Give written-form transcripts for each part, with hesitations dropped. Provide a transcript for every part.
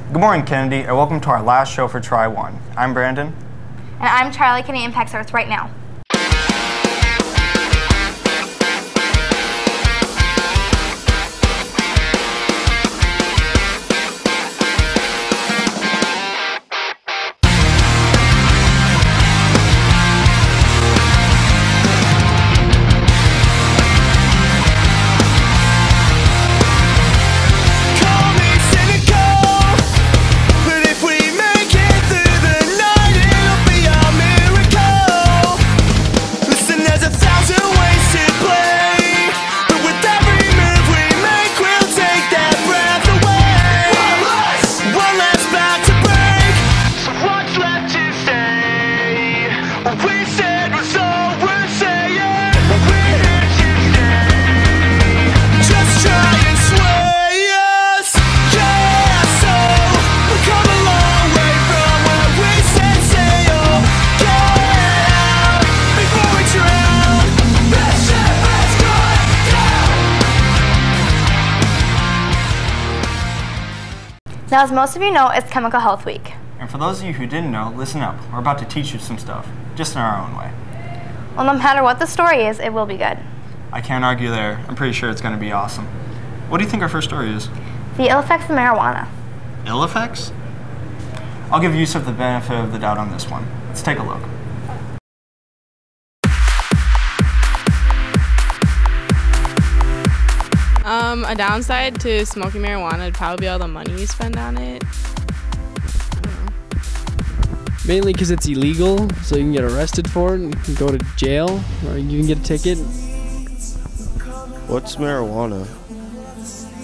Good morning, Kennedy, and welcome to our last show for Try 1. I'm Brandon. And I'm Charlie. Kennedy Impact starts right now. Now, as most of you know, it's Chemical Health Week. And for those of you who didn't know, listen up. We're about to teach you some stuff, just in our own way. Well, no matter what the story is, it will be good. I can't argue there. I'm pretty sure it's going to be awesome. What do you think our first story is? The ill effects of marijuana. Ill effects? I'll give Yusuf the benefit of the doubt on this one. Let's take a look. A downside to smoking marijuana would probably be all the money you spend on it. I don't know. Mainly because it's illegal, so you can get arrested for it, and you can go to jail, or you can get a ticket. What's marijuana?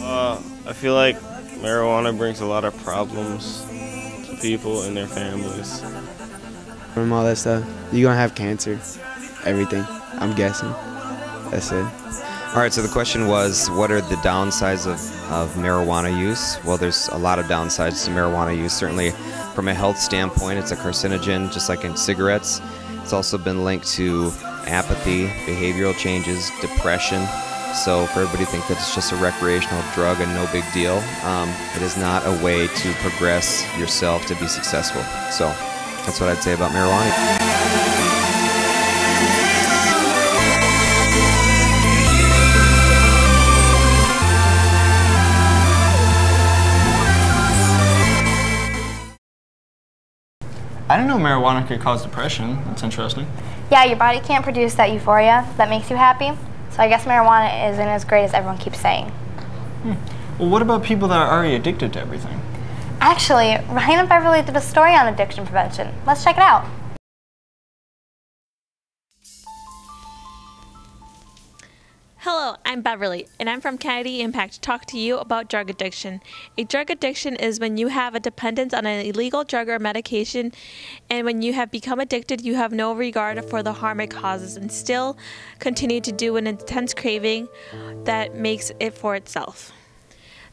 I feel like marijuana brings a lot of problems to people and their families. From all that stuff, you're gonna have cancer, everything, I'm guessing. That's it. All right, so the question was, what are the downsides of marijuana use? Well, there's a lot of downsides to marijuana use. Certainly, from a health standpoint, it's a carcinogen, just like in cigarettes. It's also been linked to apathy, behavioral changes, depression. So for everybody to think that it's just a recreational drug and no big deal, it is not a way to progress yourself to be successful. So that's what I'd say about marijuana. I didn't know marijuana could cause depression. That's interesting. Yeah, your body can't produce that euphoria that makes you happy. So I guess marijuana isn't as great as everyone keeps saying. Well, what about people that are already addicted to everything? Actually, Ryan and Beverly did a story on addiction prevention. Let's check it out. Hello, I'm Beverly, and I'm from Kennedy Impact to talk to you about drug addiction. A drug addiction is when you have a dependence on an illegal drug or medication, and when you have become addicted, you have no regard for the harm it causes and still continue to do an intense craving that makes it for itself.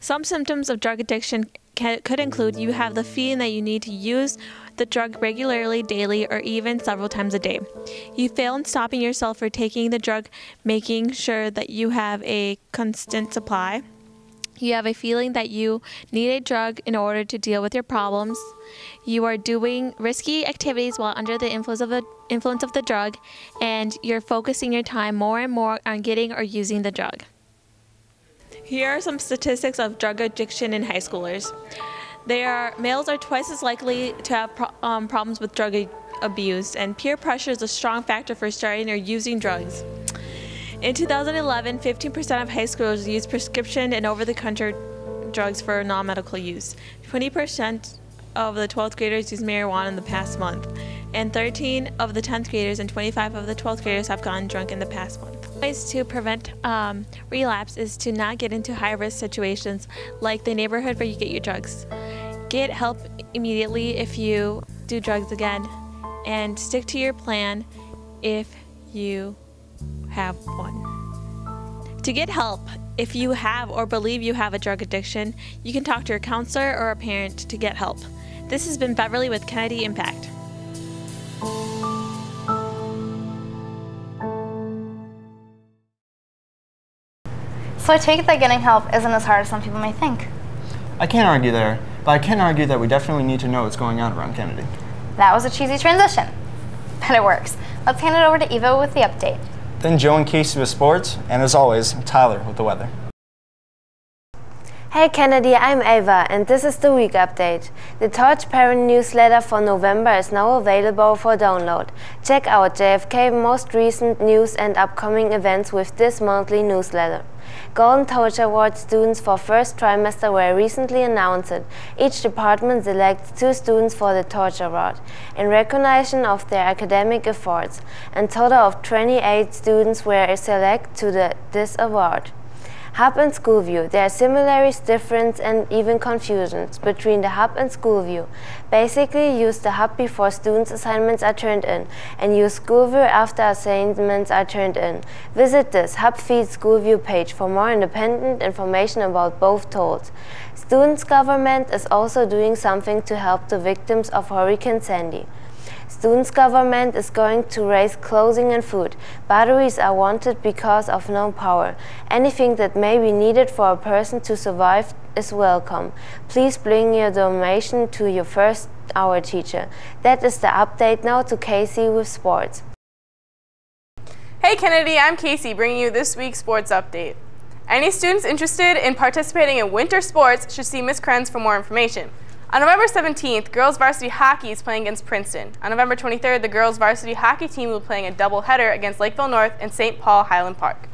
Some symptoms of drug addiction could include you have the feeling that you need to use the drug regularly, daily, or even several times a day. You fail in stopping yourself for taking the drug, making sure that you have a constant supply. You have a feeling that you need a drug in order to deal with your problems. You are doing risky activities while under the influence of the drug, and you're focusing your time more and more on getting or using the drug. Here are some statistics of drug addiction in high schoolers. Males are twice as likely to have problems with drug abuse, and peer pressure is a strong factor for starting or using drugs. In 2011, 15% of high schoolers used prescription and over-the-counter drugs for non-medical use. 20% of the 12th graders used marijuana in the past month, and 13 of the 10th graders and 25 of the 12th graders have gotten drunk in the past month. Ways to prevent relapse is to not get into high-risk situations like the neighborhood where you get your drugs. Get help immediately if you do drugs again, and stick to your plan if you have one. To get help, if you have or believe you have a drug addiction, you can talk to your counselor or a parent to get help. This has been Beverly with Kennedy Impact. So I take it that getting help isn't as hard as some people may think. I can't argue there. But I can argue that we definitely need to know what's going on around Kennedy. That was a cheesy transition, but it works. Let's hand it over to Eva with the update. Then Joe and Casey with sports, and as always, Tyler with the weather. Hey Kennedy, I'm Ava, and this is the week update. The Torch Parent newsletter for November is now available for download. Check out JFK's most recent news and upcoming events with this monthly newsletter. Golden Torch Award students for first trimester were recently announced. Each department selects 2 students for the Torch Award in recognition of their academic efforts. A total of 28 students were selected to this award. Hub and Schoolview. There are similarities, differences, and even confusions between the Hub and Schoolview. Basically, use the Hub before students' assignments are turned in, and use Schoolview after assignments are turned in. Visit this Hub Feed Schoolview page for more independent information about both tools. Students' Government is also doing something to help the victims of Hurricane Sandy. Students' Government is going to raise clothing and food. Batteries are wanted because of no power. Anything that may be needed for a person to survive is welcome. Please bring your donation to your first hour teacher. That is the update. Now to Casey with sports. Hey Kennedy, I'm Casey bringing you this week's sports update. Any students interested in participating in winter sports should see Ms. Krenz for more information. On November 17th, girls varsity hockey is playing against Princeton. On November 23rd, the girls varsity hockey team will be playing a doubleheader against Lakeville North and St. Paul Highland Park.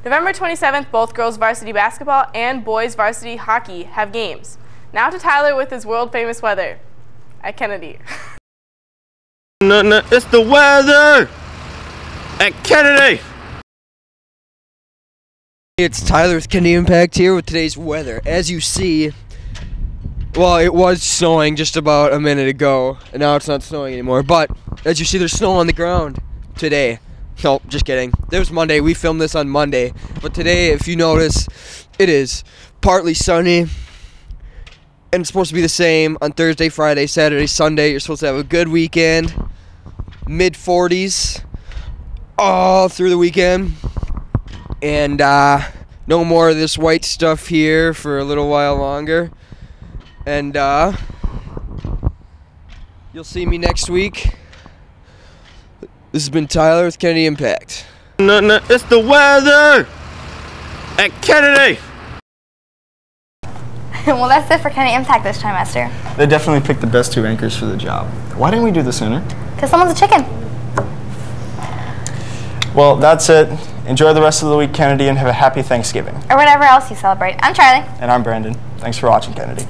November 27th, both girls varsity basketball and boys varsity hockey have games. Now to Tyler with his world-famous weather at Kennedy. It's the weather at Kennedy. It's Tyler with Kennedy Impact here with today's weather. As you see, well, it was snowing just about a minute ago, and now it's not snowing anymore. But as you see, there's snow on the ground today. No, just kidding. It was Monday. We filmed this on Monday. But today, if you notice, it is partly sunny. And it's supposed to be the same on Thursday, Friday, Saturday, Sunday. You're supposed to have a good weekend. Mid-40s all through the weekend. And no more of this white stuff here for a little while longer. And you'll see me next week. This has been Tyler with Kennedy Impact. It's the weather at Kennedy. Well, that's it for Kennedy Impact this trimester. They definitely picked the best 2 anchors for the job. Why didn't we do this sooner? Because someone's a chicken. Well, that's it. Enjoy the rest of the week, Kennedy, and have a happy Thanksgiving. Or whatever else you celebrate. I'm Charlie. And I'm Brandon. Thanks for watching, Kennedy.